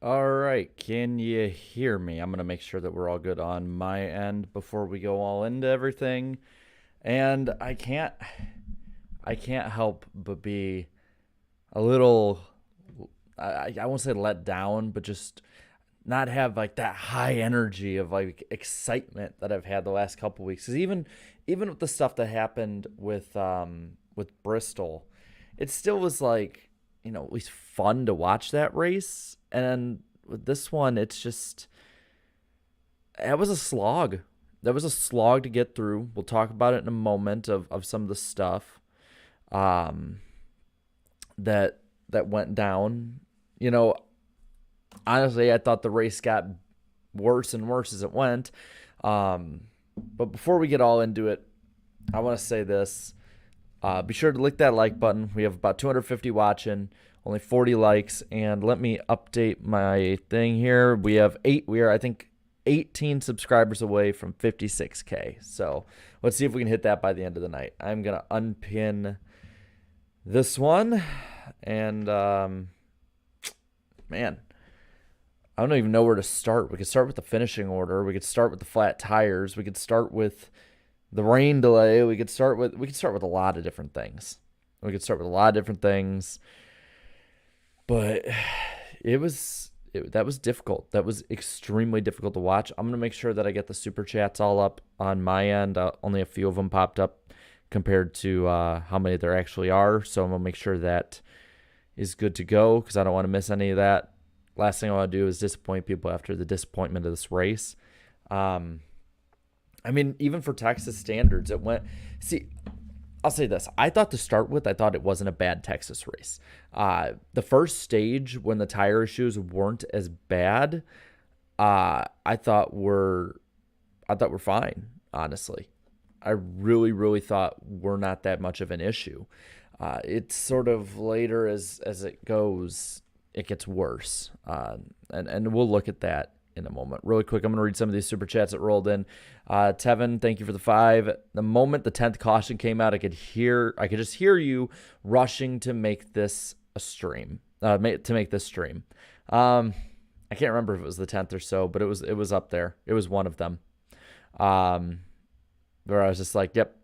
All right, can you hear me? I'm gonna make sure that we're all good on my end before we go all into everything. And I can't help but be a little, I won't say let down, but just not have like that high energy of like excitement that I've had the last couple weeks. Because even with the stuff that happened with Bristol, it still was like, at least fun to watch that race. And with this one, it's just it was a slog. That was a slog to get through. We'll talk about it in a moment of some of the stuff um, that went down. You know, Honestly, I thought the race got worse and worse as it went. But before we get all into it, I want to say this. Be sure to click that like button. We have about 250 watching, only 40 likes. And let me update my thing here. We are, I think, 18 subscribers away from 56K. So let's see if we can hit that by the end of the night. I'm going to unpin this one. And, man, I don't even know where to start. We could start with the finishing order. We could start with the flat tires. We could start with the rain delay. We could start with a lot of different things. But that was difficult. That was extremely difficult to watch. I'm gonna make sure that I get the super chats all up on my end. Only a few of them popped up compared to how many there actually are. So I'm gonna make sure that is good to go because I don't want to miss any of that. Last thing I want to do is disappoint people after the disappointment of this race. Even for Texas standards, it went. See, I'll say this. I thought it wasn't a bad Texas race. The first stage, when the tire issues weren't as bad, I thought were fine. Honestly, I really, really thought we're not that much of an issue. It's sort of later as it goes, it gets worse. And we'll look at that in a moment. Really quick, I'm going to read some of these super chats that rolled in. Tevin, thank you for the 5. The moment the 10th caution came out, I could just hear you rushing to make this a stream. To make this stream. I can't remember if it was the 10th or so, but it was up there. It was one of them. Where I was just like, yep,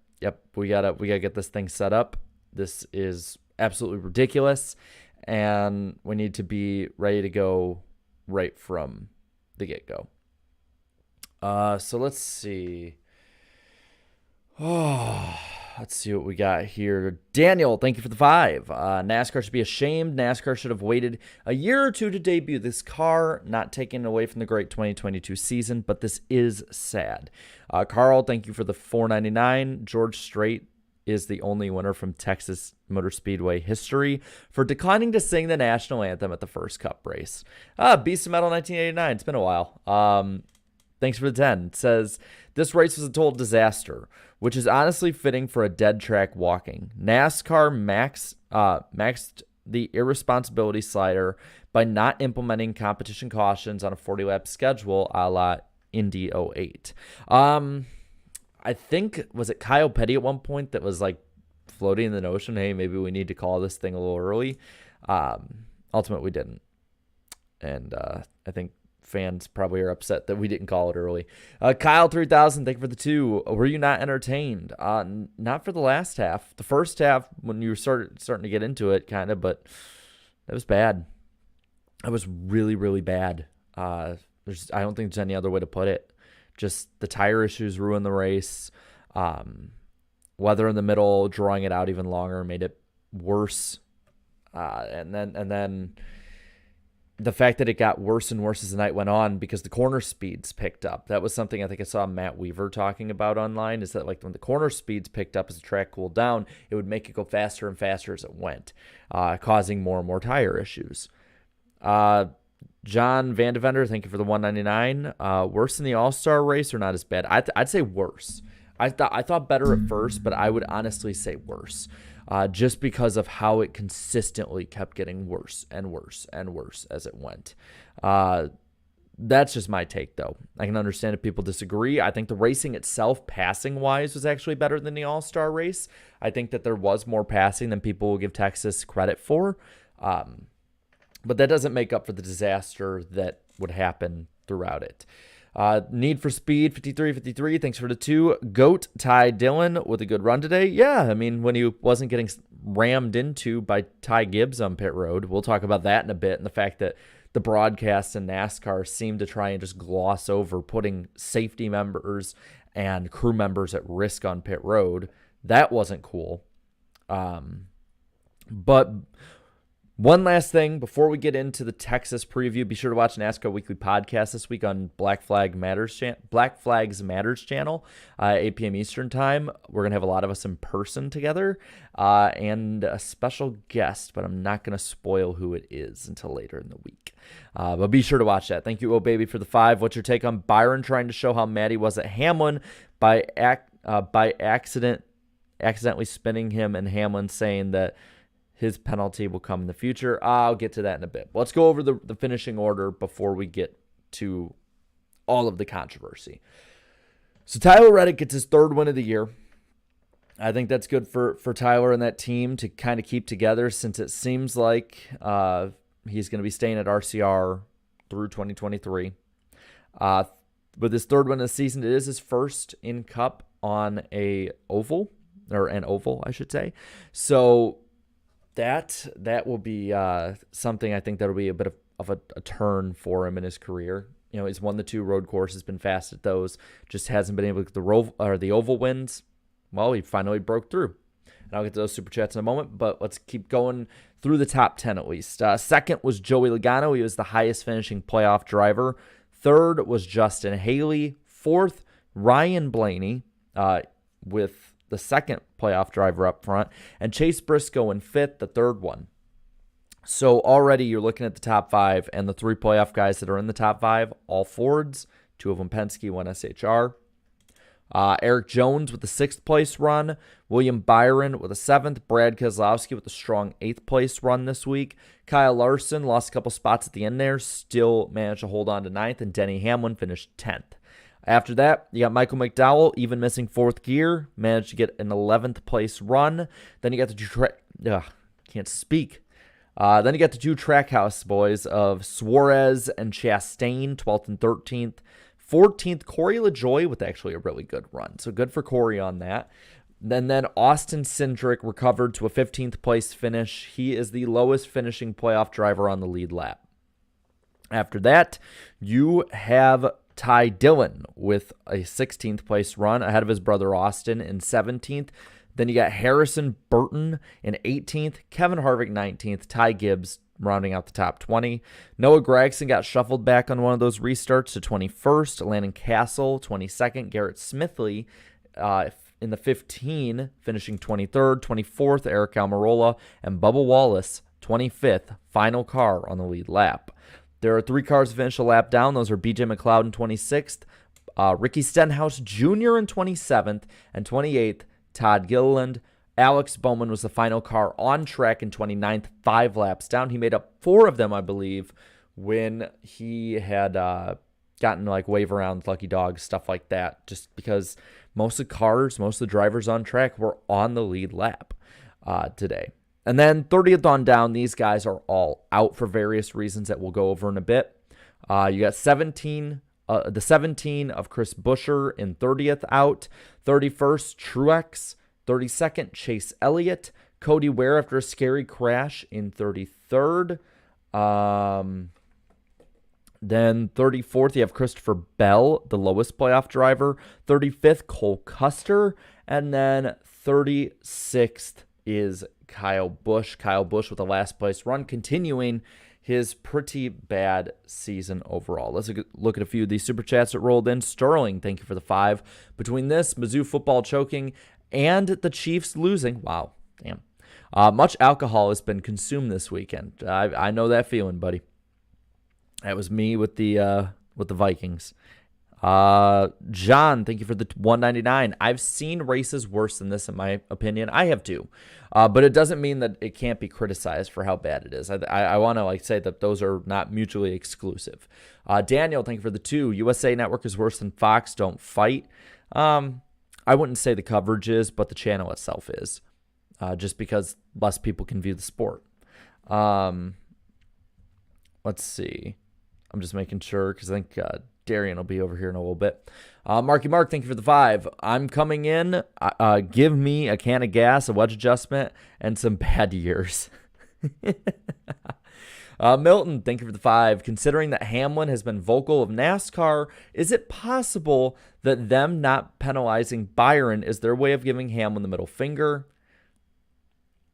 we gotta get this thing set up. This is absolutely ridiculous. And we need to be ready to go right from the get-go. So let's see. Let's see what we got here. Daniel, thank you for the 5. NASCAR should be ashamed. NASCAR should have waited a year or two to debut this car, not taken away from the great 2022 season, but this is sad. Carl, thank you for the $4.99. George Strait is the only winner from Texas Motor Speedway history for declining to sing the national anthem at the first Cup race. Beast of Metal 1989. It's been a while. Thanks for the 10. It says, this race was a total disaster, which is honestly fitting for a dead track walking. NASCAR maxed the irresponsibility slider by not implementing competition cautions on a 40-lap schedule a la Indy '08. I think, was it Kyle Petty at one point that was like floating in the notion, hey, maybe we need to call this thing a little early. Ultimately, we didn't. And I think fans probably are upset that we didn't call it early. Kyle 3000, thank you for the 2. Were you not entertained? Not for the last half. The first half, when you were starting to get into it, kind of, but that was bad. That was really, really bad. I don't think there's any other way to put it. Just the tire issues ruined the race. Weather in the middle, drawing it out even longer, made it worse. And then the fact that it got worse and worse as the night went on because the corner speeds picked up. That was something I think I saw Matt Weaver talking about online, is that like when the corner speeds picked up as the track cooled down, it would make it go faster and faster as it went, causing more and more tire issues. John Vandevender, thank you for the $1.99. Worse than the All-Star race or not as bad? I'd say worse. I thought better at first, but I would honestly say worse. Just because of how it consistently kept getting worse and worse and worse as it went. That's just my take, though. I can understand if people disagree. I think the racing itself, passing-wise, was actually better than the All-Star race. I think that there was more passing than people will give Texas credit for. but that doesn't make up for the disaster that would happen throughout it. Need for Speed 53. Thanks for the 2. Goat Ty Dillon with a good run today. Yeah, I mean, when he wasn't getting rammed into by Ty Gibbs on pit road. We'll talk about that in a bit, and the fact that the broadcasts in NASCAR seem to try and just gloss over putting safety members and crew members at risk on pit road. That wasn't cool. But one last thing before we get into the Texas preview, be sure to watch NASCAR Weekly Podcast this week on Black Flags Matters channel, 8 p.m. Eastern time. We're going to have a lot of us in person together and a special guest, but I'm not going to spoil who it is until later in the week. But be sure to watch that. Thank you, Oh Baby, for the 5. What's your take on Byron trying to show how mad he was at Hamlin by accidentally spinning him, and Hamlin saying that his penalty will come in the future? I'll get to that in a bit. Let's go over the finishing order before we get to all of the controversy. So Tyler Reddick gets his 3rd win of the year. I think that's good for Tyler and that team to kind of keep together, since it seems like he's going to be staying at RCR through 2023. With his 3rd win of the season, it is his first in Cup on an oval, I should say. So that will be something I think that'll be a bit of a turn for him in his career. You know, he's won the 2 road courses, been fast at those, just hasn't been able to get the oval wins. Well, he finally broke through. And I'll get to those super chats in a moment, but let's keep going through the top 10 at least. 2nd was Joey Logano. He was the highest finishing playoff driver. 3rd was Justin Haley. 4th, Ryan Blaney, with the 2nd playoff driver up front, and Chase Briscoe in 5th, the 3rd one. So already you're looking at the top 5, and the 3 playoff guys that are in the top 5, all Fords, 2 of them Penske, 1 SHR. Eric Jones with the 6th place run, William Byron with a 7th, Brad Keselowski with a strong 8th place run this week. Kyle Larson lost a couple spots at the end there, still managed to hold on to 9th, and Denny Hamlin finished 10th. After that, you got Michael McDowell, even missing 4th gear, managed to get an 11th place run. Then you got the Then you got the 2 Trackhouse boys of Suarez and Chastain, 12th and 13th. 14th, Corey LaJoie with actually a really good run. So good for Corey on that. Then Austin Cindric recovered to a 15th place finish. He is the lowest finishing playoff driver on the lead lap. After that, you have Ty Dillon with a 16th place run ahead of his brother Austin in 17th. Then you got Harrison Burton in 18th, Kevin Harvick 19th, Ty Gibbs rounding out the top 20. Noah Gragson got shuffled back on one of those restarts to 21st, Landon Castle 22nd, Garrett Smithley in the 15, finishing 23rd, 24th, Eric Almirola, and Bubba Wallace 25th, final car on the lead lap. There are 3 cars to finish a lap down. Those are BJ McLeod in 26th, Ricky Stenhouse Jr. in 27th, and 28th, Todd Gilliland. Alex Bowman was the final car on track in 29th, 5 laps down. He made up 4 of them, I believe, when he had gotten like wave around lucky dogs, stuff like that, just because most of the drivers on track were on the lead lap today. And then 30th on down, these guys are all out for various reasons that we'll go over in a bit. You got the 17 of Chris Buescher in 30th out, 31st Truex, 32nd Chase Elliott, Cody Ware after a scary crash in 33rd. Then 34th, you have Christopher Bell, the lowest playoff driver. 35th, Cole Custer. And then 36th is Kyle Busch. Kyle Busch with the last place run, continuing his pretty bad season overall. Let's look at a few of these super chats that rolled in. Sterling, thank you for the 5. Between this, Mizzou football choking, and the Chiefs losing. Wow, damn. Much alcohol has been consumed this weekend. I know that feeling, buddy. That was me with the Vikings. John, thank you for the 199. I've seen races worse than this, in my opinion. I have too. But it doesn't mean that it can't be criticized for how bad it is. I want to say that those are not mutually exclusive. Daniel, thank you for the 2. USA Network is worse than Fox. Don't fight. I wouldn't say the coverage is, but the channel itself is. Just because less people can view the sport. let's see. I'm just making sure because I think Darian will be over here in a little bit. Marky Mark, thank you for the 5. I'm coming in. Give me a can of gas, a wedge adjustment, and some bad years. Milton, thank you for the 5. Considering that Hamlin has been vocal of NASCAR, is it possible that them not penalizing Byron is their way of giving Hamlin the middle finger?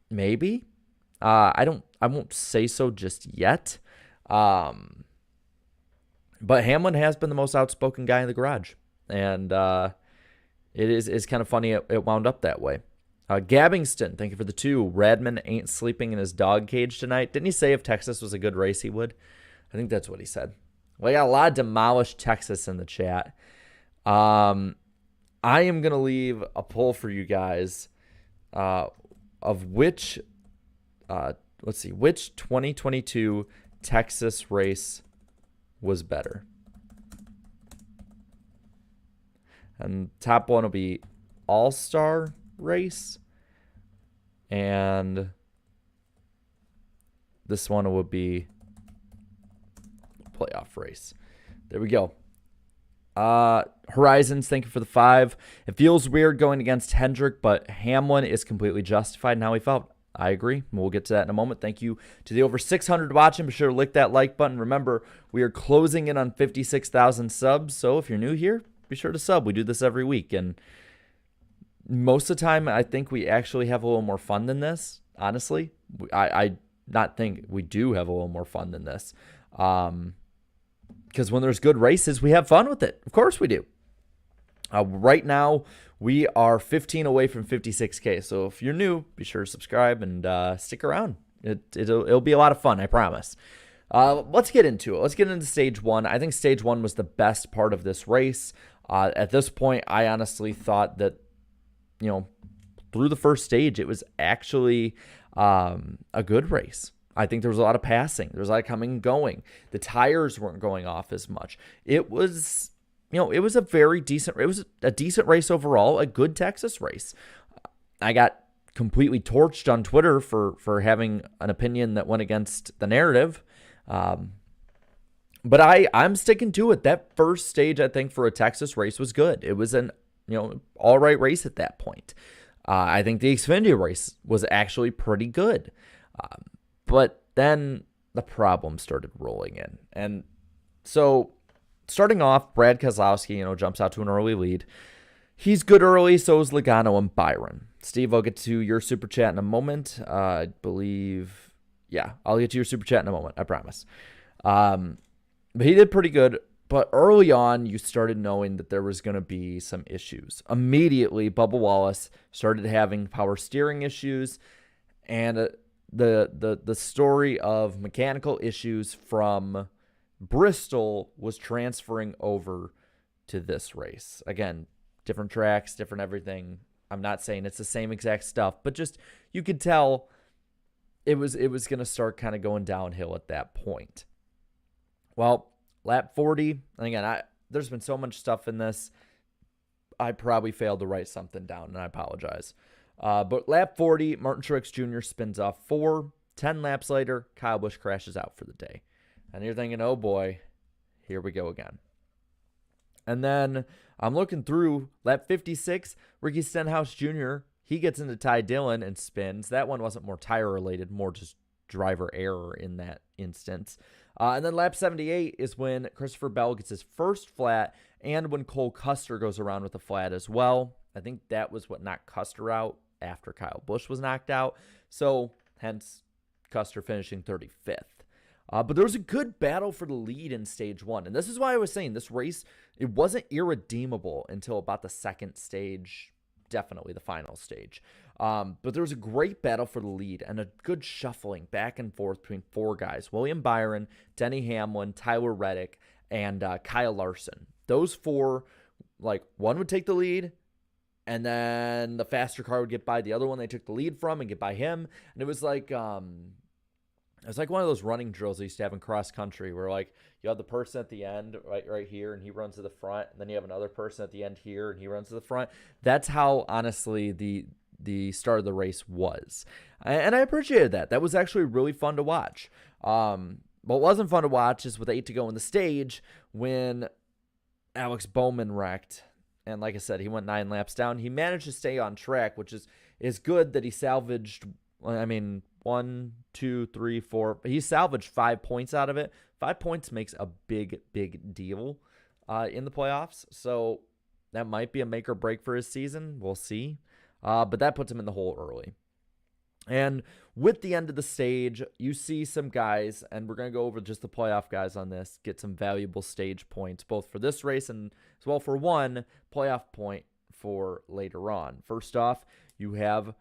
Maybe. I won't say so just yet. But Hamlin has been the most outspoken guy in the garage. And it's kind of funny it wound up that way. Gabbingston, thank you for the 2. Radman ain't sleeping in his dog cage tonight. Didn't he say if Texas was a good race, he would? I think that's what he said. Well, I got a lot of demolished Texas in the chat. I am going to leave a poll for you guys of which, let's see, which 2022 Texas race was better. And top one will be All-Star race. And this one will be playoff race. There we go. Horizons, thank you for the 5. It feels weird going against Hendrick, but Hamlin is completely justified in how he felt. I agree. We'll get to that in a moment. Thank you to the over 600 watching. Be sure to lick that like button. Remember, we are closing in on 56,000 subs. So if you're new here, be sure to sub. We do this every week. And most of the time, I think we actually have a little more fun than this. Honestly, I not think we do have a little more fun than this. Because when there's good races, we have fun with it. Of course we do. Right now, we are 15 away from 56K. So if you're new, be sure to subscribe and stick around. It'll be a lot of fun, I promise. Let's get into it. Let's get into stage 1. I think stage 1 was the best part of this race. At this point, I honestly thought that, through the first stage, it was actually a good race. I think there was a lot of passing. There was a lot of coming and going. The tires weren't going off as much. It was, it was a very decent, it was a decent race overall, a good Texas race. I got completely torched on Twitter for having an opinion that went against the narrative. But I'm sticking to it. That first stage, I think, for a Texas race was good. It was an, all right race at that point. I think the Xfinity race was actually pretty good. But then the problems started rolling in. And so starting off, Brad Keselowski, jumps out to an early lead. He's good early, so is Logano and Byron. Steve, I'll get to your super chat in a moment. I believe, I'll get to your super chat in a moment. I promise. But he did pretty good. But early on, you started knowing that there was going to be some issues. Immediately, Bubba Wallace started having power steering issues, and the story of mechanical issues from Bristol was transferring over to this race. Again, different tracks, different everything. I'm not saying it's the same exact stuff, but just you could tell it was going to start kind of going downhill at that point. Well, lap 40, and again, there's been so much stuff in this, I probably failed to write something down, and I apologize. But lap 40, Martin Truex Jr. spins off 4. 10 laps later, Kyle Busch crashes out for the day. And you're thinking, oh boy, here we go again. And then I'm looking through lap 56, Ricky Stenhouse Jr., he gets into Ty Dillon and spins. That one wasn't more tire related, more just driver error in that instance. And then lap 78 is when Christopher Bell gets his first flat and when Cole Custer goes around with a flat as well. I think that was what knocked Custer out after Kyle Busch was knocked out. So hence Custer finishing 35th. But there was a good battle for the lead in stage 1. And this is why I was saying this race, it wasn't irredeemable until about the second stage, definitely the final stage. But there was a great battle for the lead and a good shuffling back and forth between 4 guys. William Byron, Denny Hamlin, Tyler Reddick, and Kyle Larson. Those 4, one would take the lead, and then the faster car would get by the other one they took the lead from and get by him. And it was like one of those running drills they used to have in cross country where you have the person at the end right here and he runs to the front, and then you have another person at the end here and he runs to the front. That's how honestly the start of the race was. And I appreciated that. That was actually really fun to watch. What wasn't fun to watch is with 8 to go in the stage when Alex Bowman wrecked. And like I said, he went 9 laps down. He managed to stay on track, which is good that he salvaged, 1, 2, 3, 4. He salvaged 5 points out of it. 5 points makes a big, big deal in the playoffs. So that might be a make or break for his season. We'll see. But that puts him in the hole early. And with the end of the stage, you see some guys, and we're going to go over just the playoff guys on this, get some valuable stage points, both for this race and as well for one playoff point for later on. First off, you have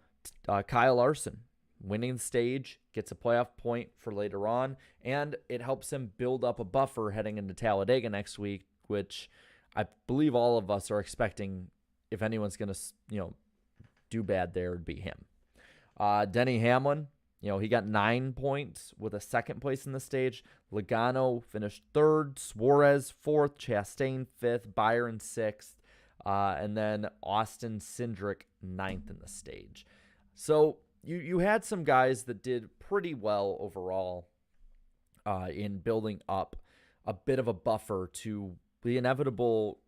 Kyle Larson winning the stage, gets a playoff point for later on, and it helps him build up a buffer heading into Talladega next week, which I believe all of us are expecting. If anyone's going to, do bad there, it'd be him. Denny Hamlin, he got 9 points with a second place in the stage. Logano finished 3rd, Suarez 4th, Chastain 5th, Byron 6th, and then Austin Cindric 9th in the stage. So you had some guys that did pretty well overall in building up a bit of a buffer to the inevitable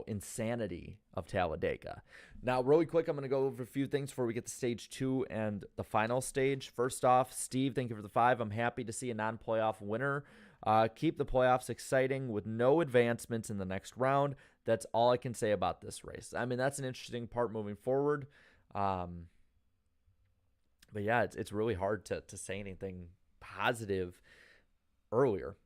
insanity of Talladega. Now, really quick, I'm going to go over a few things before we get to stage 2 and the final stage. First off, Steve, thank you for the 5. I'm happy to see a non-playoff winner. Keep the playoffs exciting with no advancements in the next round. That's all I can say about this race. That's an interesting part moving forward. But yeah, it's really hard to say anything positive earlier.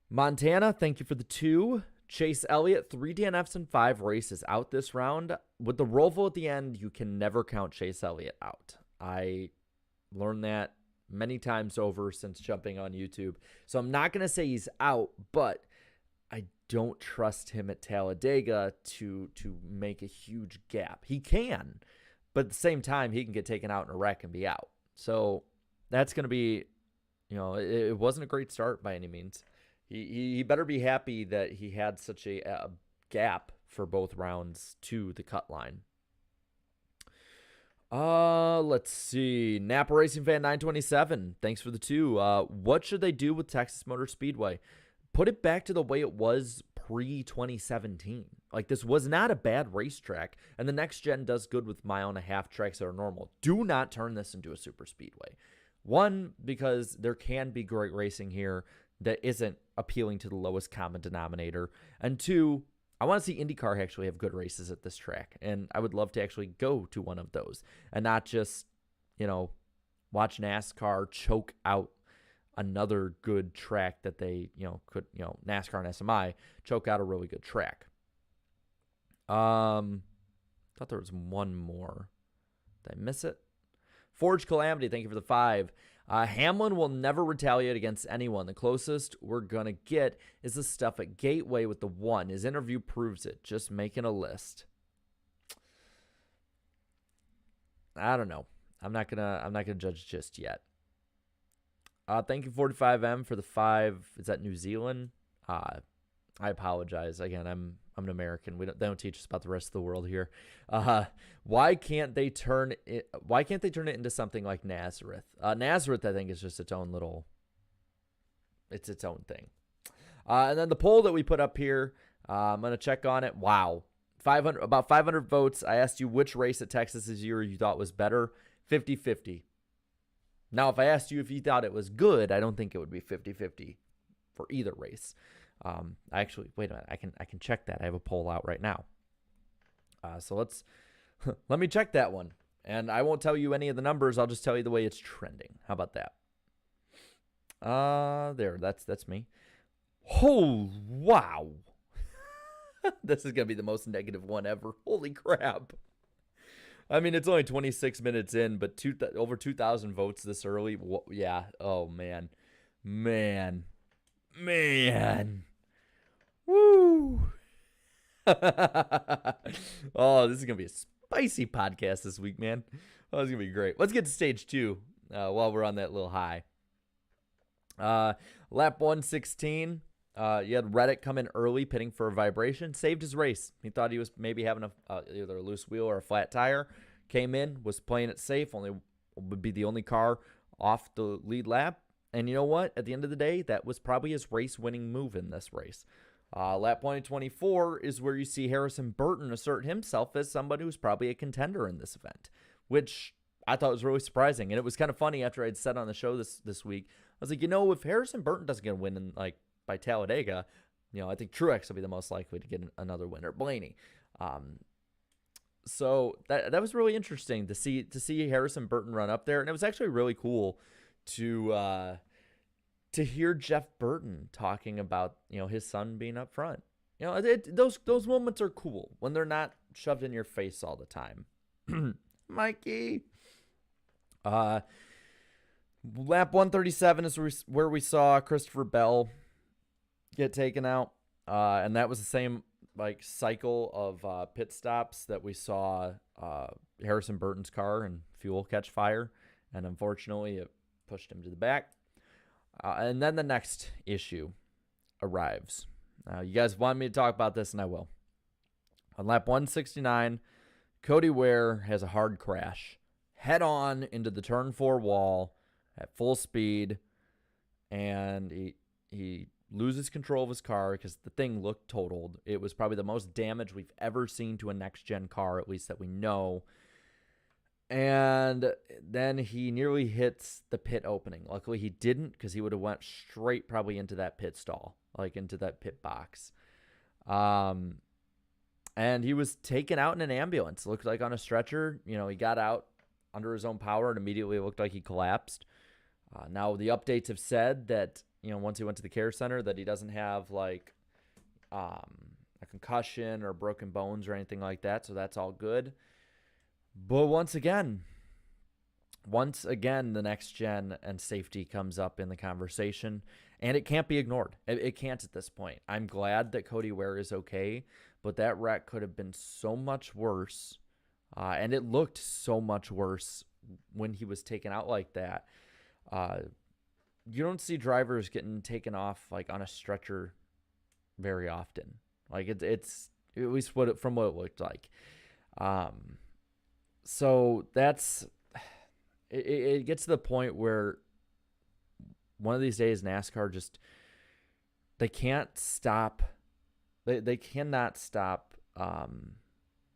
Montana, thank you for the 2. Chase Elliott, 3 DNFs and 5 races out this round. With the Roval at the end, you can never count Chase Elliott out. I learned that many times over since jumping on YouTube. So I'm not going to say he's out, but I don't trust him at Talladega to make a huge gap. He can, but at the same time, he can get taken out in a wreck and be out. So that's going to be, it wasn't a great start by any means. He better be happy that he had such a gap for both rounds to the cut line. Let's see. Napa Racing Fan 927. Thanks for the 2. What should they do with Texas Motor Speedway? Put it back to the way it was pre-2017. This was not a bad racetrack, and the next gen does good with 1.5-mile tracks that are normal. Do not turn this into a super speedway. One, because there can be great racing here that isn't appealing to the lowest common denominator. And 2, I want to see IndyCar actually have good races at this track. And I would love to actually go to one of those and not just, watch NASCAR choke out another good track that they, could, NASCAR and SMI choke out a really good track. Thought there was one more. Did I miss it? Forge Calamity, thank you for the 5. Hamlin will never retaliate against anyone. The closest we're going to get is the stuff at Gateway with the 1. His interview proves it. Just making a list. I don't know. I'm not gonna judge just yet. Thank you 45M for the 5. Is that New Zealand? I apologize. Again, I'm an American. They don't teach us about the rest of the world here. Why can't they turn it into something like Nazareth? Nazareth, I think, is just its own thing. And then the poll that we put up here, I'm gonna check on it. Wow, about 500 votes. I asked you which race at Texas this year you thought was better. 50-50. Now, if I asked you if you thought it was good, I don't think it would be 50-50 for either race. Wait a minute. I can check that. I have a poll out right now. So let me check that one. And I won't tell you any of the numbers. I'll just tell you the way it's trending. How about that? There. That's me. Oh, wow. This is going to be the most negative one ever. Holy crap. It's only 26 minutes in, but over 2,000 votes this early. Yeah. Oh, man. Woo. Oh, this is going to be a spicy podcast this week, man. Oh, this is going to be great. Let's get to stage 2 while we're on that little high. Lap 116. You had Reddick come in early, pitting for a vibration. Saved his race. He thought he was maybe having either a loose wheel or a flat tire. Came in, was playing it safe. Only would be the only car off the lead lap. And you know what? At the end of the day, that was probably his race-winning move in this race. Lap 124 is where you see Harrison Burton assert himself as somebody who's probably a contender in this event, which I thought was really surprising. And it was kind of funny after I'd said on the show this week. I was like, if Harrison Burton doesn't get a win in, by Talladega, I think Truex will be the most likely to get another winner, Blaney. So that was really interesting to see Harrison Burton run up there, and it was actually really cool to hear Jeff Burton talking about his son being up front. Those moments are cool when they're not shoved in your face all the time. Mikey. Lap 137 is where we saw Christopher Bell get taken out, and that was the same cycle of pit stops that we saw Harrison Burton's car and fuel catch fire, and unfortunately it pushed him to the back. And then the next issue arrives. You guys want me to talk about this, and I will. On lap 169, Cody Ware has a hard crash, head on into the turn 4 wall at full speed, and he loses control of his car because the thing looked totaled. It was probably the most damage we've ever seen to a next-gen car, at least that we know. And then he nearly hits the pit opening. Luckily, he didn't, because he would have went straight probably into that pit stall, into that pit box. And he was taken out in an ambulance. It looked like on a stretcher. He got out under his own power, and immediately it looked like he collapsed. Now, the updates have said that, once he went to the care center, that he doesn't have, a concussion or broken bones or anything like that, so that's all good. But once again, the next gen and safety comes up in the conversation, and it can't be ignored. It can't at this point. I'm glad that Cody Ware is okay, but that wreck could have been so much worse, and it looked so much worse when he was taken out like that. You don't see drivers getting taken off on a stretcher very often. It's at least from what it looked like. So that's it gets to the point where one of these days NASCAR just they can't stop they cannot stop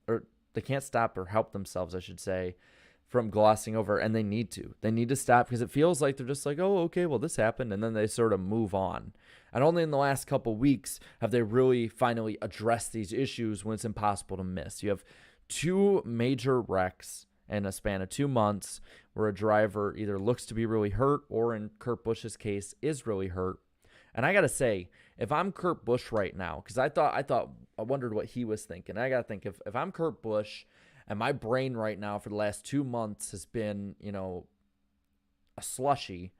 or they can't stop or help themselves, I should say, from glossing over, and they need to stop, because it feels like they're just oh, okay, well, this happened, and then they sort of move on. And only in the last couple weeks have they really finally addressed these issues when it's impossible to miss. You have 2 major wrecks in a span of 2 months where a driver either looks to be really hurt or, in Kurt Busch's case, is really hurt. And I got to say, if I'm Kurt Busch right now, because I wondered what he was thinking. I got to think, if I'm Kurt Busch and my brain right now for the last 2 months has been, a slushy,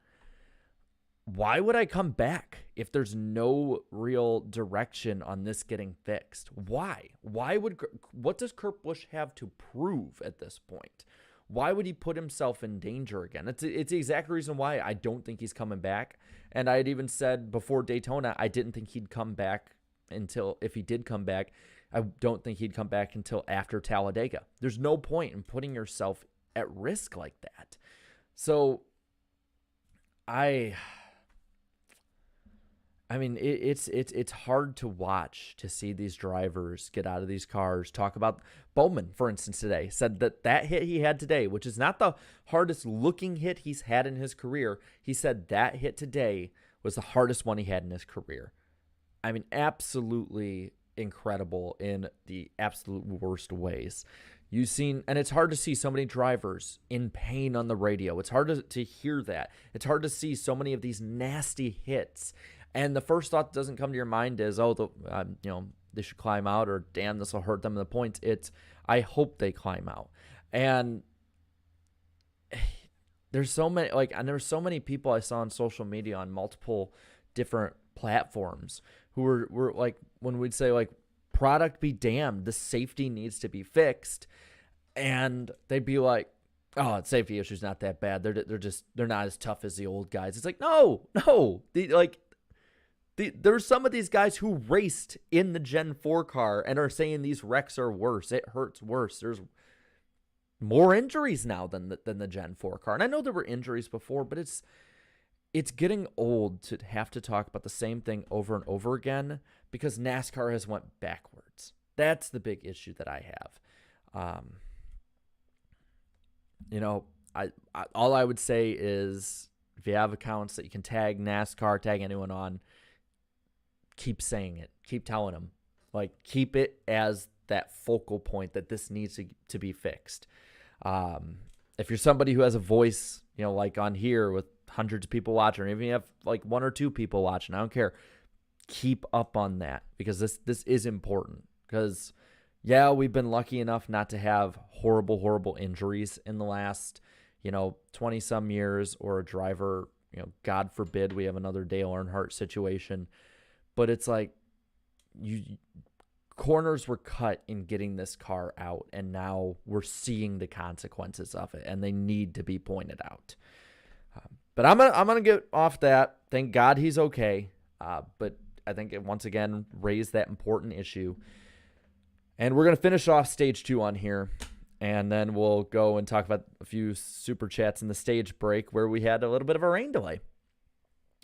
why would I come back if there's no real direction on this getting fixed? Why? What does Kurt Busch have to prove at this point? Why would he put himself in danger again? It's the exact reason why I don't think he's coming back. And I had even said before Daytona, I didn't think he'd come back until, if he did come back, I don't think he'd come back until after Talladega. There's no point in putting yourself at risk like that. So I mean, it's hard to watch, to see these drivers get out of these cars. Talk about Bowman, for instance, today, said that hit he had today, which is not the hardest looking hit he's had in his career. He said that hit today was the hardest one he had in his career. I mean, absolutely incredible in the absolute worst ways. And it's hard to see so many drivers in pain on the radio. It's hard to hear that. It's hard to see so many of these nasty hits. And the first thought that doesn't come to your mind is, they should climb out, or damn, this will hurt them in the points. It's, I hope they climb out. And there's so many, and there's so many people I saw on social media on multiple different platforms who were when we'd say product be damned, the safety needs to be fixed, and they'd be like, oh, safety issue's not that bad. They're not as tough as the old guys. It's no. There's some of these guys who raced in the Gen 4 car and are saying these wrecks are worse. It hurts worse. There's more injuries now than the Gen 4 car. And I know there were injuries before, but it's getting old to have to talk about the same thing over and over again because NASCAR has went backwards. That's the big issue that I have. All I would say is if you have accounts that you can tag NASCAR, tag anyone on, keep saying it. Keep telling them. Like, keep it as that focal point that this needs to be fixed. If you're somebody who has a voice, like on here with hundreds of people watching, or even if you have like 1 or 2 people watching, I don't care. Keep up on that because this is important. Because, yeah, we've been lucky enough not to have horrible injuries in the last, 20-some years, or a driver, God forbid we have another Dale Earnhardt situation. But it's like corners were cut in getting this car out, and now we're seeing the consequences of it, and they need to be pointed out. But I'm gonna get off that. Thank God he's okay. But I think it once again raised that important issue. And we're gonna finish off stage 2 on here, and then we'll go and talk about a few super chats in the stage break where we had a little bit of a rain delay.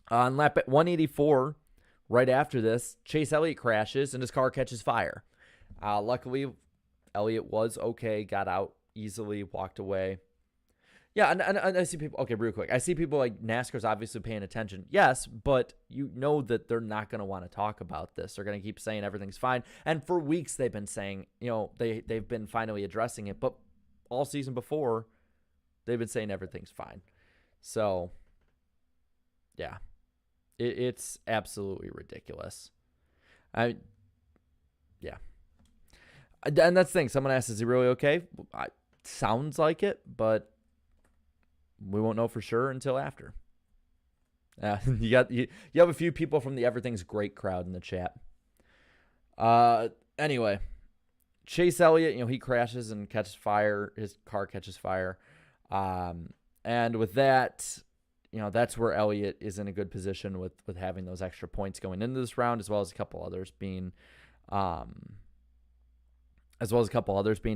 On lap 184. Right after this, Chase Elliott crashes and his car catches fire. Luckily, Elliott was okay, got out easily, walked away. Yeah, and I see people, okay, real quick. I see people like NASCAR's obviously paying attention. Yes, but you know that they're not going to want to talk about this. They're going to keep saying everything's fine. And for weeks they've been saying, they've been finally addressing it. But all season before, they've been saying everything's fine. So, yeah. It's absolutely ridiculous. And that's the thing. Someone asked, is he really okay? Sounds like it, but we won't know for sure until after. You have a few people from the Everything's Great crowd in the chat. Anyway, Chase Elliott, he crashes and catches fire. His car catches fire. And with that, that's where Elliott is in a good position with having those extra points going into this round, as well as a couple others being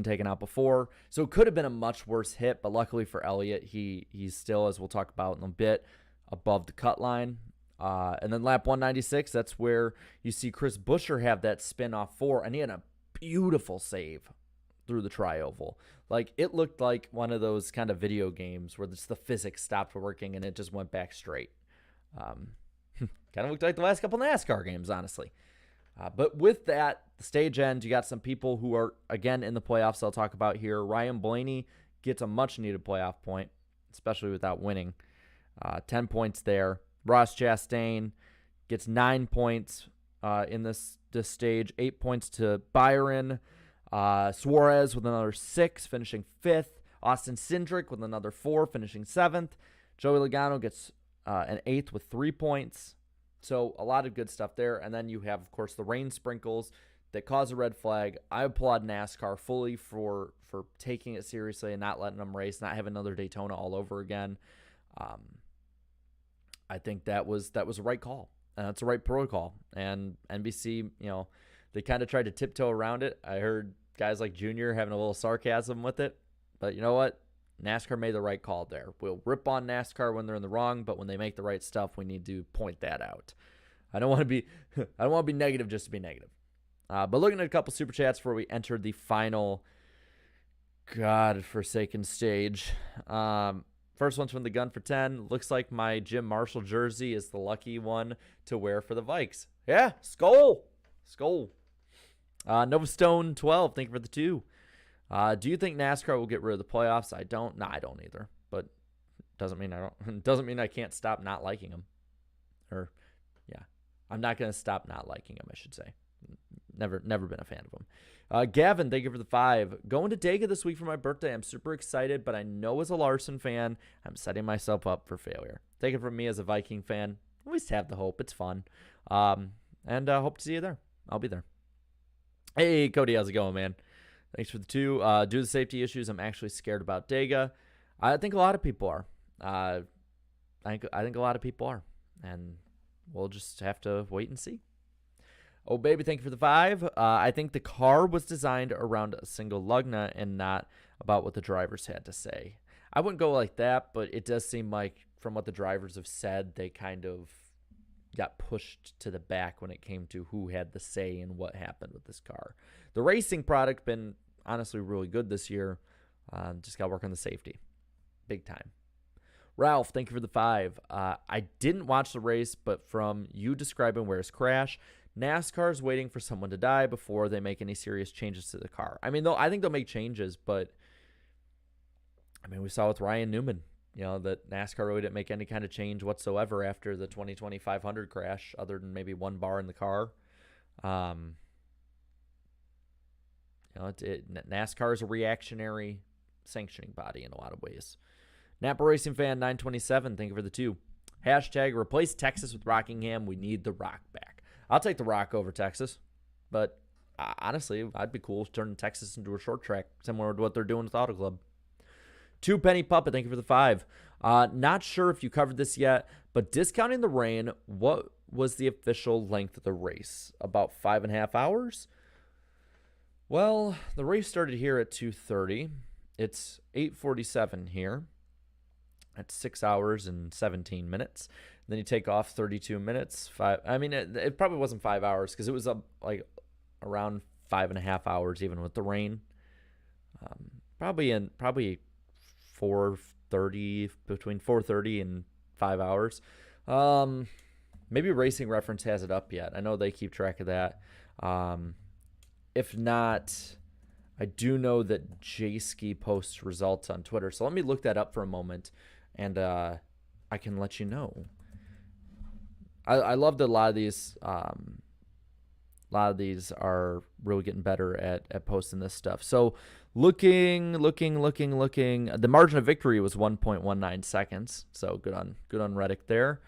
taken out before. So it could have been a much worse hit, but luckily for Elliott, he's still, as we'll talk about in a bit, above the cut line. And then lap 196, that's where you see Chris Buescher have that spin off 4, and he had a beautiful save through the tri-oval. Like, it looked like one of those kind of video games where just the physics stopped working and it just went back straight. Kind of looked like the last couple NASCAR games, honestly. But with that, the stage end, you got some people who are, again, in the playoffs I'll talk about here. Ryan Blaney gets a much-needed playoff point, especially without winning. 10 points there. Ross Chastain gets 9 points in this stage. 8 points to Byron. Suarez with another 6, finishing 5th. Austin Cindric with another 4, finishing 7th. Joey Logano gets an 8th with 3 points. So a lot of good stuff there. And then you have, of course, the rain sprinkles that cause a red flag. I applaud NASCAR fully for taking it seriously and not letting them race, not having another Daytona all over again. I think that was a right call. And that's a right protocol. And NBC, they kind of tried to tiptoe around it. I heard guys like Junior having a little sarcasm with it. But you know what? NASCAR made the right call there. We'll rip on NASCAR when they're in the wrong, but when they make the right stuff, we need to point that out. I don't want to be negative just to be negative. But looking at a couple super chats before we enter the final godforsaken stage. First one's from the Gun for 10. Looks like my Jim Marshall jersey is the lucky one to wear for the Vikes. Yeah, Skull. Nova Stone 12, thank you for the 2. Do you think NASCAR will get rid of the playoffs? I don't. No, I don't either. But doesn't mean I don't. Doesn't mean I can't stop not liking them. I'm not gonna stop not liking them, I should say. Never been a fan of them. Gavin, thank you for the 5. Going to Dega this week for my birthday. I'm super excited, but I know as a Larson fan, I'm setting myself up for failure. Take it from me as a Viking fan. Always have the hope. It's fun. And hope to see you there. I'll be there. Hey, Cody, how's it going, man? Thanks for the 2. Due to the safety issues, I'm actually scared about Dega. I think a lot of people are. I think a lot of people are. And we'll just have to wait and see. Oh, baby, thank you for the 5. I think the car was designed around a single lug nut and not about what the drivers had to say. I wouldn't go like that, but it does seem like from what the drivers have said, they kind of got pushed to the back when it came to who had the say in what happened with this car. The racing product been honestly really good this year. Just got to work on the safety. Big time. Ralph, thank you for the 5. I didn't watch the race, but from you describing where's crash, NASCAR's waiting for someone to die before they make any serious changes to the car. I mean, I think they'll make changes, but I mean, we saw with Ryan Newman, that NASCAR really didn't make any kind of change whatsoever after the 2020 500 crash, other than maybe one bar in the car. NASCAR is a reactionary sanctioning body in a lot of ways. Napa Racing Fan 927, thank you for the 2. Hashtag replace Texas with Rockingham. We need the Rock back. I'll take the Rock over Texas, but honestly, I'd be cool turning Texas into a short track, similar to what they're doing with Auto Club. 2 Penny Puppet, thank you for the 5. Not sure if you covered this yet, but discounting the rain, what was the official length of the race? About 5.5 hours? Well, the race started here at 2:30. It's 8:47 here. That's 6 hours and 17 minutes. Then you take off 32 minutes. It probably wasn't 5 hours because it was around 5.5 hours even with the rain. Probably 4:30, between 4:30 and 5 hours. Maybe Racing Reference has it up yet. I know they keep track of that. If not, I do know that J-Ski posts results on Twitter. So let me look that up for a moment, and I can let you know. I love that a lot of these are really getting better at posting this stuff. So looking. The margin of victory was 1.19 seconds. So good on Reddick there.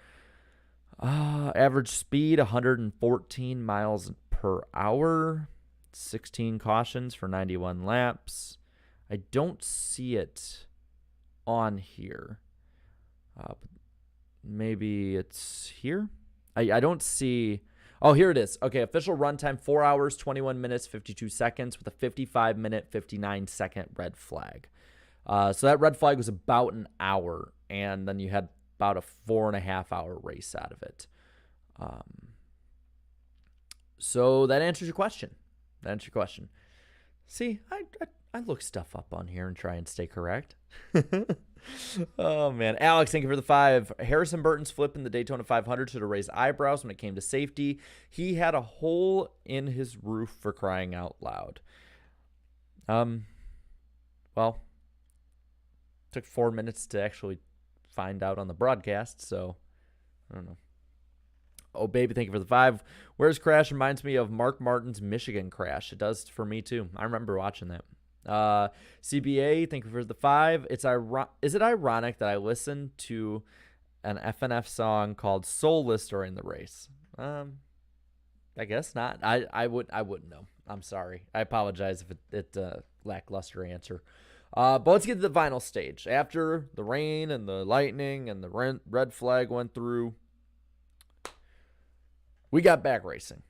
Average speed 114 miles per hour. 16 cautions for 91 laps. I don't see it on here. Maybe it's here. I don't see. Oh, here it is. Okay, official runtime 4 hours, 21 minutes, 52 seconds with a 55-minute, 59-second red flag. So that red flag was about an hour, and then you had about a 4.5-hour race out of it. So that answers your question. See, I look stuff up on here and try and stay correct. Oh, man. Alex, thank you for the 5. Harrison Burton's flip in the Daytona 500 should have raised eyebrows when it came to safety. He had a hole in his roof for crying out loud. Well, took 4 minutes to actually find out on the broadcast, so I don't know. Oh, baby, thank you for the 5. Where's Crash reminds me of Mark Martin's Michigan crash. It does for me, too. I remember watching that. CBA, thank you for the 5. Is it ironic that I listened to an FNF song called Soulless during the race? I guess not. I wouldn't know. I'm sorry. I apologize if it lackluster answer. But let's get to the final stage. After the rain and the lightning and the red flag went through, we got back racing.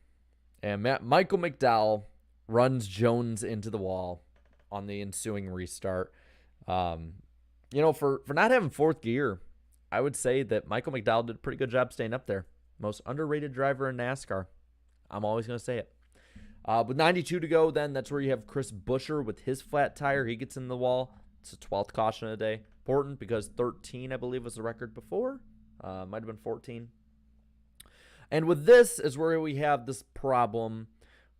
And Michael McDowell runs Jones into the wall on the ensuing restart. For not having fourth gear, I would say that Michael McDowell did a pretty good job staying up there. Most underrated driver in NASCAR. I'm always going to say it. With 92 to go, then that's where you have Chris Buescher with his flat tire. He gets in the wall. It's the 12th caution of the day. Important because 13, I believe, was the record before. Might have been 14. And with this is where we have this problem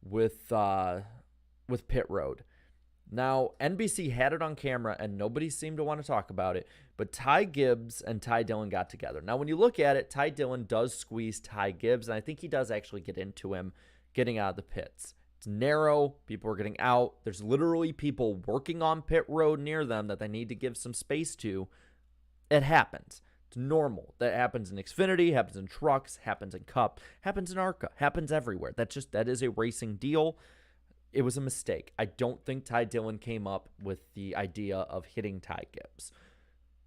with pit road. Now, NBC had it on camera, and nobody seemed to want to talk about it, but Ty Gibbs and Ty Dillon got together. Now, when you look at it, Ty Dillon does squeeze Ty Gibbs, and I think he does actually get into him getting out of the pits. It's narrow. People are getting out. There's literally people working on pit road near them that they need to give some space to. It happens. It's normal. That happens in Xfinity, happens in trucks, happens in Cup, happens in ARCA, happens everywhere. That is a racing deal. It was a mistake. I don't think Ty Dillon came up with the idea of hitting Ty Gibbs.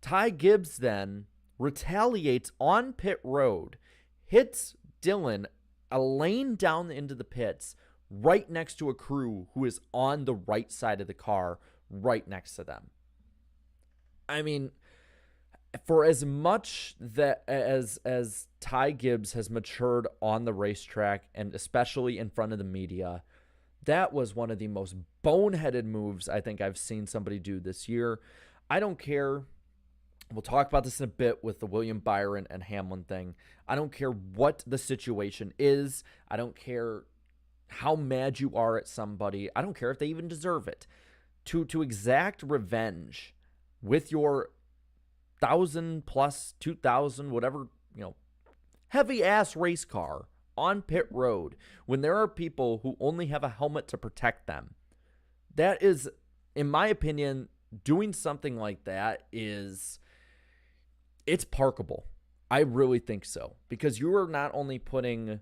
Ty Gibbs then retaliates on pit road, hits Dillon a lane down into the pits right next to a crew who is on the right side of the car, right next to them. I mean, for as much that as Ty Gibbs has matured on the racetrack and especially in front of the media, that was one of the most boneheaded moves I think I've seen somebody do this year. I don't care. We'll talk about this in a bit with the William Byron and Hamlin thing. I don't care what the situation is. I don't care how mad you are at somebody. I don't care if they even deserve it. To exact revenge with your 1,000 plus 2,000, whatever, heavy ass race car on pit road when there are people who only have a helmet to protect them. That is, in my opinion, doing something like that it's parkable. I really think so, because you are not only putting,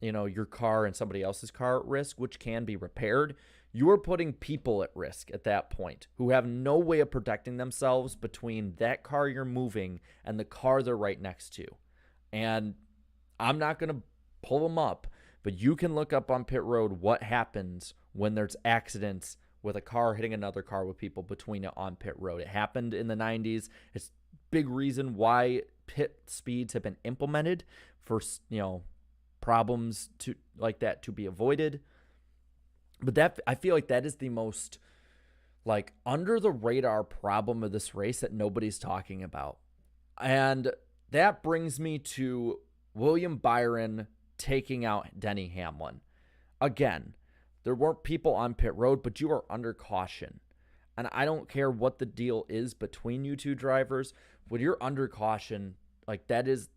your car and somebody else's car at risk, which can be repaired. You are putting people at risk at that point who have no way of protecting themselves between that car you're moving and the car they're right next to. And I'm not going to pull them up, but you can look up on pit road what happens when there's accidents with a car hitting another car with people between it on pit road. It happened in the 90s. It's a big reason why pit speeds have been implemented for, problems like that to be avoided. But that, I feel like that is the most under the radar problem of this race that nobody's talking about. And that brings me to William Byron taking out Denny Hamlin. Again, there weren't people on pit road, but you are under caution. And I don't care what the deal is between you two drivers. When you're under caution, that is,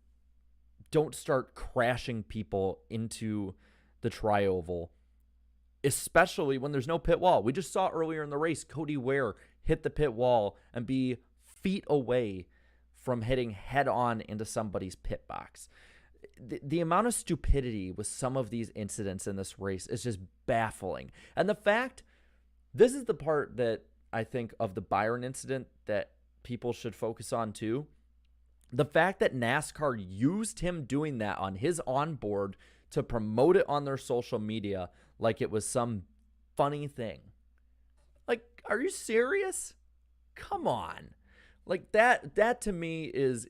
don't start crashing people into the tri-oval, especially when there's no pit wall. We just saw earlier in the race, Cody Ware hit the pit wall and be feet away from hitting head on into somebody's pit box. The amount of stupidity with some of these incidents in this race is just baffling. And the fact, this is the part that I think of the Byron incident that people should focus on too. The fact that NASCAR used him doing that on his onboard to promote it on their social media like it was some funny thing. Are you serious? Come on. That to me is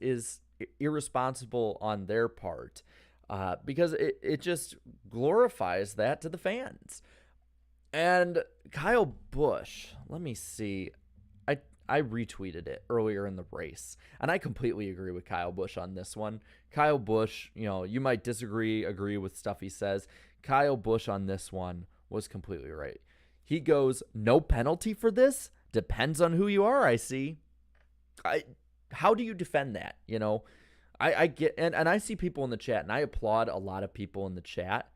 irresponsible on their part, because it just glorifies that to the fans. And Kyle Busch, let me see. I retweeted it earlier in the race, and I completely agree with Kyle Busch on this one. Kyle Busch, you might agree with stuff he says. Kyle Busch on this one was completely right. He goes, no penalty for this? Depends on who you are, I see. How do you defend that? I get, and I see people in the chat, and I applaud a lot of people in the chat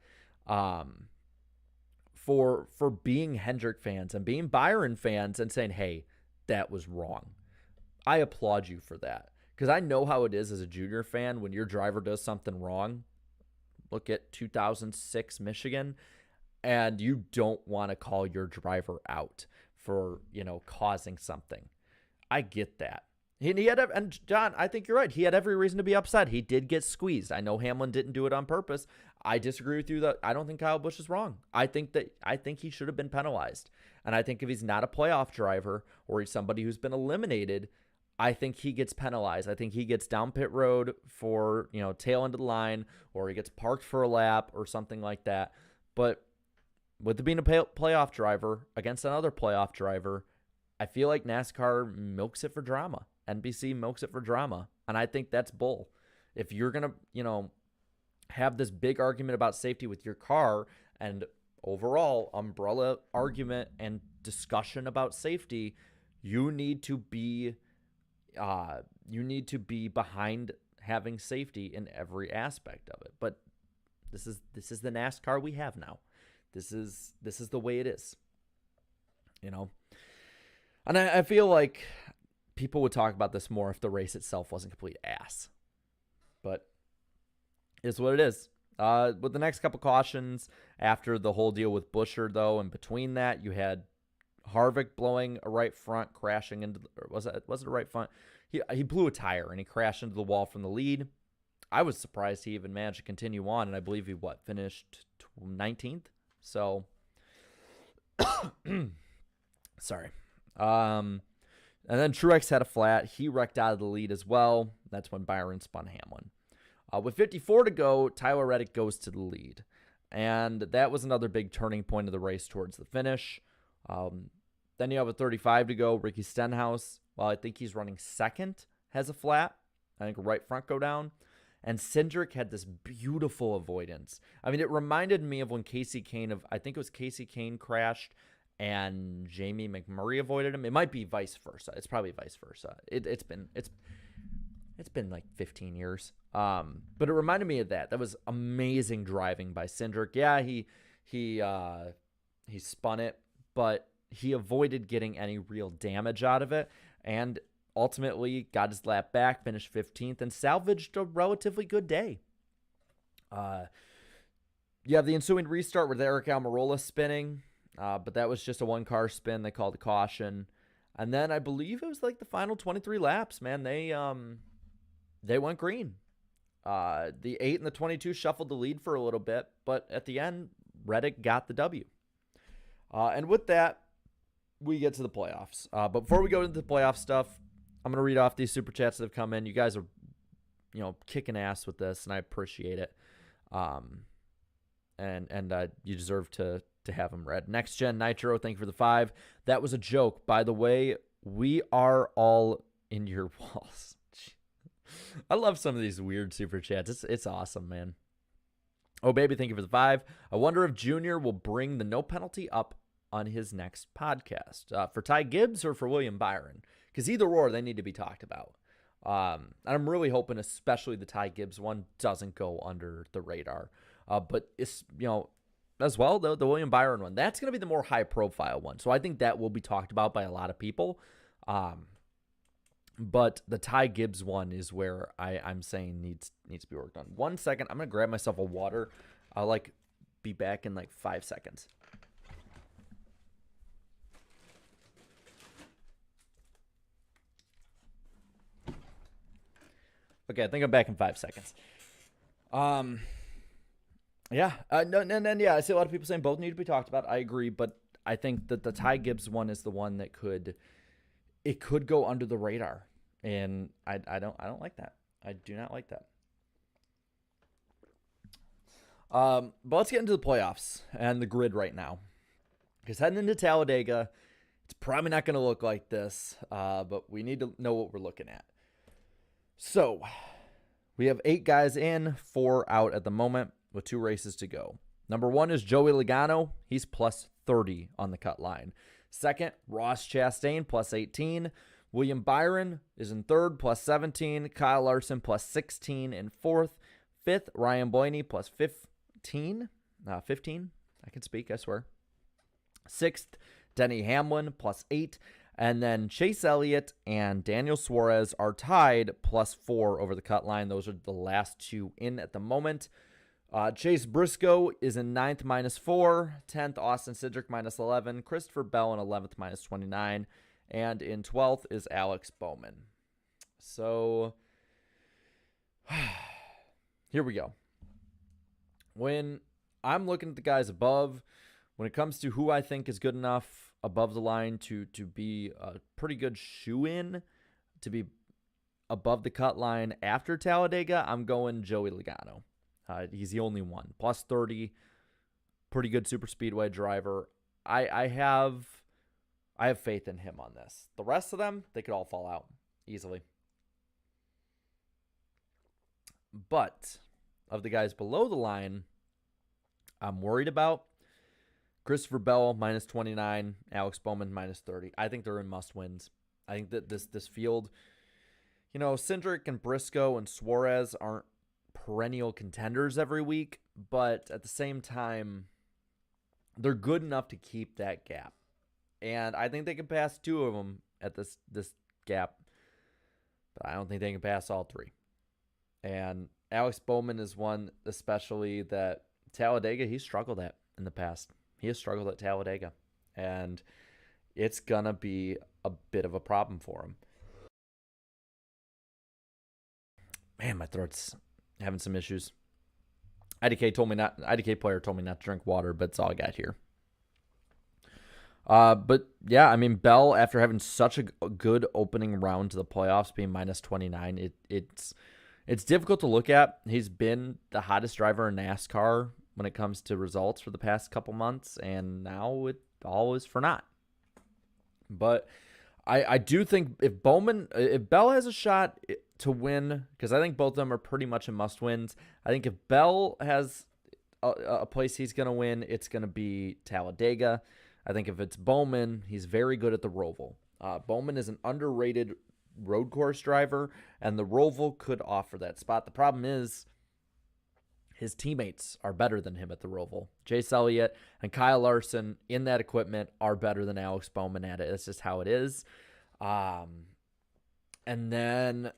for being Hendrick fans and being Byron fans and saying, hey, that was wrong. I applaud you for that, because I know how it is as a junior fan when your driver does something wrong. Look at 2006 Michigan, and you don't want to call your driver out for, causing something. I get that. And John, I think you're right. He had every reason to be upset. He did get squeezed. I know Hamlin didn't do it on purpose. I disagree with you that I don't think Kyle Busch is wrong. I think he should have been penalized. And I think if he's not a playoff driver or he's somebody who's been eliminated, I think he gets penalized. I think he gets down pit road for, tail end of the line, or he gets parked for a lap or something like that. But with it being a playoff driver against another playoff driver, I feel like NASCAR milks it for drama. NBC milks it for drama. And I think that's bull. If you're going to, have this big argument about safety with your car and overall umbrella argument and discussion about safety, you need to be behind having safety in every aspect of it. But this is the NASCAR we have now. This is the way it is. And I feel like people would talk about this more if the race itself wasn't complete ass. But it's what it is. With the next couple cautions after the whole deal with Buescher, though, and between that, you had Harvick blowing a right front, crashing into was it a right front? He blew a tire and he crashed into the wall from the lead. I was surprised he even managed to continue on, and I believe he finished 19th. So, sorry. And then Truex had a flat. He wrecked out of the lead as well. That's when Byron spun Hamlin. With 54 to go, Tyler Reddick goes to the lead. And that was another big turning point of the race towards the finish. Then you have a 35 to go. Ricky Stenhouse, well, I think he's running second, has a flat. I think right front go down. And Cindric had this beautiful avoidance. I mean, it reminded me of when Casey Kane, I think it was Casey Kane crashed and Jamie McMurray avoided him. It might be vice versa. It's probably vice versa. It's been like 15 years. But it reminded me of that. That was amazing driving by Cindric. Yeah, he spun it, but he avoided getting any real damage out of it, and ultimately got his lap back, finished 15th, and salvaged a relatively good day. You have the ensuing restart with Eric Almirola spinning, but that was just a one-car spin. They called a caution. And then I believe it was like the final 23 laps, man. They went green. The 8 and the 22 shuffled the lead for a little bit, but at the end, Reddick got the W. And with that, we get to the playoffs. But before we go into the playoff stuff, I'm going to read off these super chats that have come in. You guys are, kicking ass with this, and I appreciate it. And you deserve to have them read. Next Gen Nitro, thank you for the 5. That was a joke. By the way, we are all in your walls. I love some of these weird super chats. It's awesome, man. Oh, baby, thank you for the 5. I wonder if Junior will bring the no penalty up on his next podcast. For Ty Gibbs or for William Byron? Because either or, they need to be talked about. And I'm really hoping, especially the Ty Gibbs one, doesn't go under the radar. But it's, as well, the William Byron one, that's going to be the more high-profile one. So I think that will be talked about by a lot of people. But the Ty Gibbs one is where I'm saying needs to be worked on. 1 second. I'm going to grab myself a water. I'll be back in 5 seconds. Okay, I think I'm back in 5 seconds. Yeah. Yeah, I see a lot of people saying both need to be talked about. I agree, but I think that the Ty Gibbs one is the one that could go under the radar. And I don't like that. I do not like that. But let's get into the playoffs and the grid right now. Because heading into Talladega, it's probably not going to look like this, but we need to know what we're looking at. So, we have 8 guys in, 4 out at the moment, with 2 races to go. Number 1 is Joey Logano. He's plus 30 on the cut line. Second, Ross Chastain, plus 18. William Byron is in third, plus 17. Kyle Larson, plus 16 in fourth. Fifth, Ryan Blaney, plus 15. 15? I can speak, I swear. Sixth, Denny Hamlin, plus 8. And then Chase Elliott and Daniel Suarez are tied, plus 4 over the cut line. Those are the last 2 in at the moment. Chase Briscoe is in 9th, minus 4. 10th, Austin Cindric, minus 11. Christopher Bell in 11th, minus 29. And in 12th is Alex Bowman. So, here we go. When I'm looking at the guys above, when it comes to who I think is good enough above the line to be a pretty good shoe-in, to be above the cut line after Talladega, I'm going Joey Logano. He's the only one. Plus 30, pretty good super speedway driver. I have faith in him on this. The rest of them, they could all fall out easily. But of the guys below the line, I'm worried about Christopher Bell, minus 29. Alex Bowman, minus 30. I think they're in must-wins. I think that this field, Cindric and Briscoe and Suarez aren't perennial contenders every week, but at the same time, they're good enough to keep that gap. And I think they can pass 2 of them at this gap, but I don't think they can pass all 3. And Alex Bowman is one, especially that Talladega, he's struggled at in the past. He has struggled at Talladega, and it's going to be a bit of a problem for him. Man, my throat's having some issues. IDK player told me not to drink water, but it's all I got here. But yeah, I mean, Bell, after having such a good opening round to the playoffs, being minus 29, it's difficult to look at. He's been the hottest driver in NASCAR when it comes to results for the past couple months, and now it all is for naught. But I do think if Bell has a shot to win, because I think both of them are pretty much in must-wins. I think if Bell has a place he's going to win, it's going to be Talladega. I think if it's Bowman, he's very good at the Roval. Bowman is an underrated road course driver, and the Roval could offer that spot. The problem is his teammates are better than him at the Roval. Chase Elliott and Kyle Larson in that equipment are better than Alex Bowman at it. That's just how it is. And then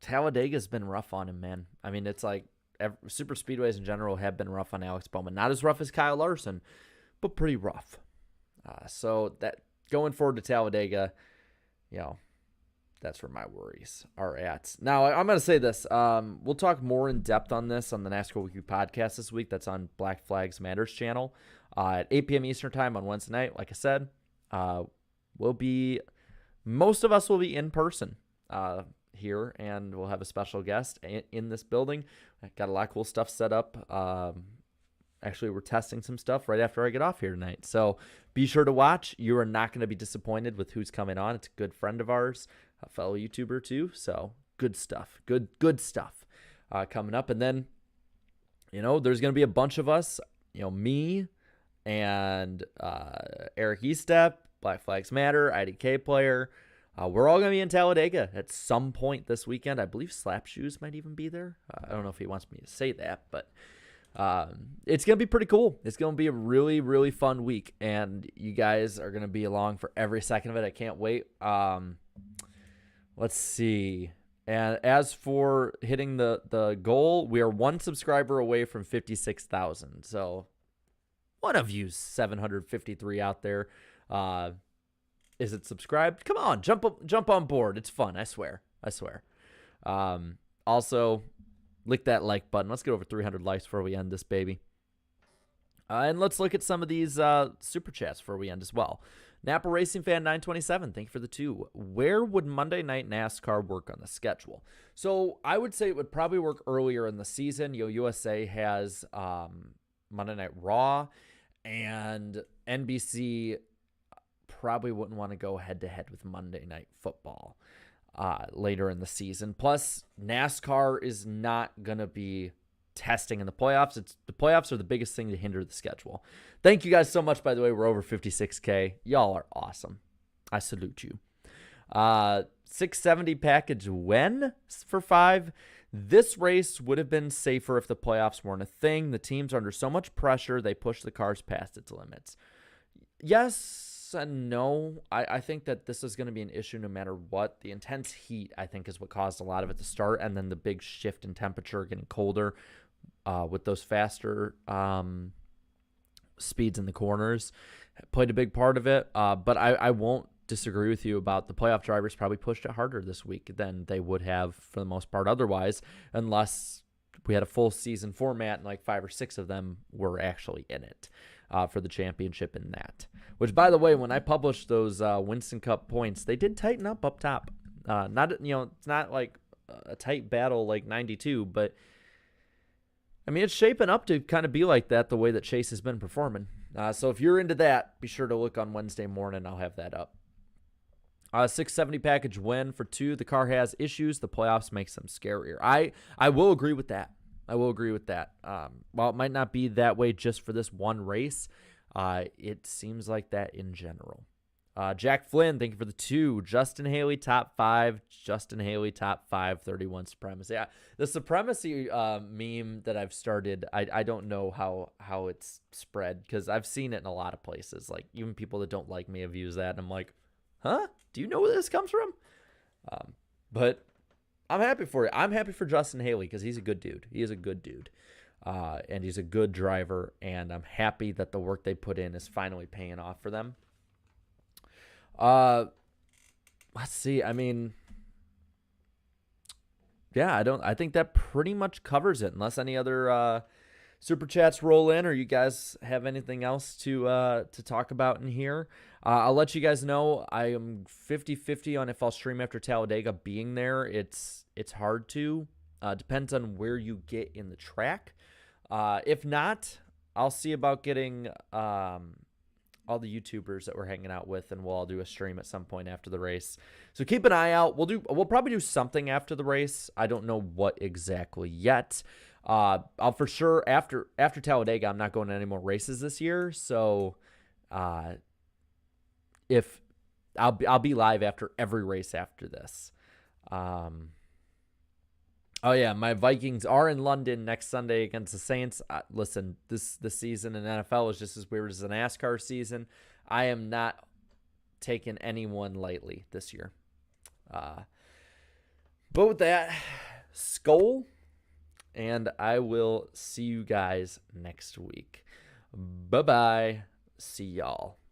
Talladega's been rough on him, man. I mean, it's like super speedways in general have been rough on Alex Bowman. Not as rough as Kyle Larson, but pretty rough. So that going forward to Talladega, that's where my worries are at. Now, I'm going to say this. We'll talk more in depth on this on the NASCAR Weekly podcast this week. That's on Black Flags Matters channel at 8 p.m. Eastern time on Wednesday night. Like I said, most of us will be in person here, and we'll have a special guest in this building. I got a lot of cool stuff set up. Actually, we're testing some stuff right after I get off here tonight. So be sure to watch. You are not going to be disappointed with who's coming on. It's a good friend of ours, a fellow YouTuber too. So good stuff. Good stuff coming up. And then, there's going to be a bunch of us, me and Eric Estep, Black Flags Matter, IDK player. We're all going to be in Talladega at some point this weekend. I believe Slap Shoes might even be there. I don't know if he wants me to say that, but it's going to be pretty cool. It's going to be a really, really fun week, and you guys are going to be along for every second of it. I can't wait. Let's see. And as for hitting the goal, we are one subscriber away from 56,000. So one of you 753 out there, is it subscribed? Come on, jump on board. It's fun. I swear. Also, lick that like button. Let's get over 300 likes before we end this baby. And let's look at some of these super chats before we end as well. Napa Racing Fan 927, thank you for the 2. Where would Monday Night NASCAR work on the schedule? So I would say it would probably work earlier in the season. USA has Monday Night Raw, and NBC probably wouldn't want to go head-to-head with Monday Night Football later in the season. Plus, NASCAR is not going to be testing in the playoffs. The playoffs are the biggest thing to hinder the schedule. Thank you guys so much, by the way. We're over 56K. Y'all are awesome. I salute you. 670 package when for 5. This race would have been safer if the playoffs weren't a thing. The teams are under so much pressure, they push the cars past its limits. Yes and no. I think that this is going to be an issue no matter what. The intense heat, I think, is what caused a lot of it to start, and then the big shift in temperature getting colder with those faster speeds in the corners played a big part of it. But I won't disagree with you about the playoff drivers probably pushed it harder this week than they would have for the most part otherwise, unless we had a full season format and like 5 or 6 of them were actually in it for the championship in that. Which, by the way, when I published those Winston Cup points, they did tighten up top. It's not like a tight battle like 92, but I mean, it's shaping up to kind of be like that the way that Chase has been performing. So if you're into that, be sure to look on Wednesday morning. I'll have that up. 670 package win for 2. The car has issues. The playoffs makes them scarier. I will agree with that. While it might not be that way just for this one race, it seems like that in general. Jack Flynn, thank you for the 2. Justin Haley, top 5. Justin Haley, top 5, 31 supremacy. The supremacy meme that I've started, I don't know how it's spread, because I've seen it in a lot of places. Like, even people that don't like me have used that, and I'm like, huh? Do you know where this comes from? But I'm happy for it. I'm happy for Justin Haley because he's a good dude. He is a good dude. And he's a good driver, and I'm happy that the work they put in is finally paying off for them. Let's see. I mean, yeah, I think that pretty much covers it, unless any other super chats roll in, or you guys have anything else to talk about in here. I'll let you guys know I am 50-50 on if I'll stream after Talladega being there. It's hard to. Depends on where you get in the track. If not, I'll see about getting all the YouTubers that we're hanging out with, and we'll all do a stream at some point after the race. So keep an eye out. We'll probably do something after the race. I don't know what exactly yet. I'll for sure after Talladega, I'm not going to any more races this year. So if I'll be live after every race after this. Oh yeah, my Vikings are in London next Sunday against the Saints. Listen, this season in NFL is just as weird as the NASCAR season. I am not taking anyone lightly this year. But with that, Skol, and I will see you guys next week. Bye-bye. See y'all.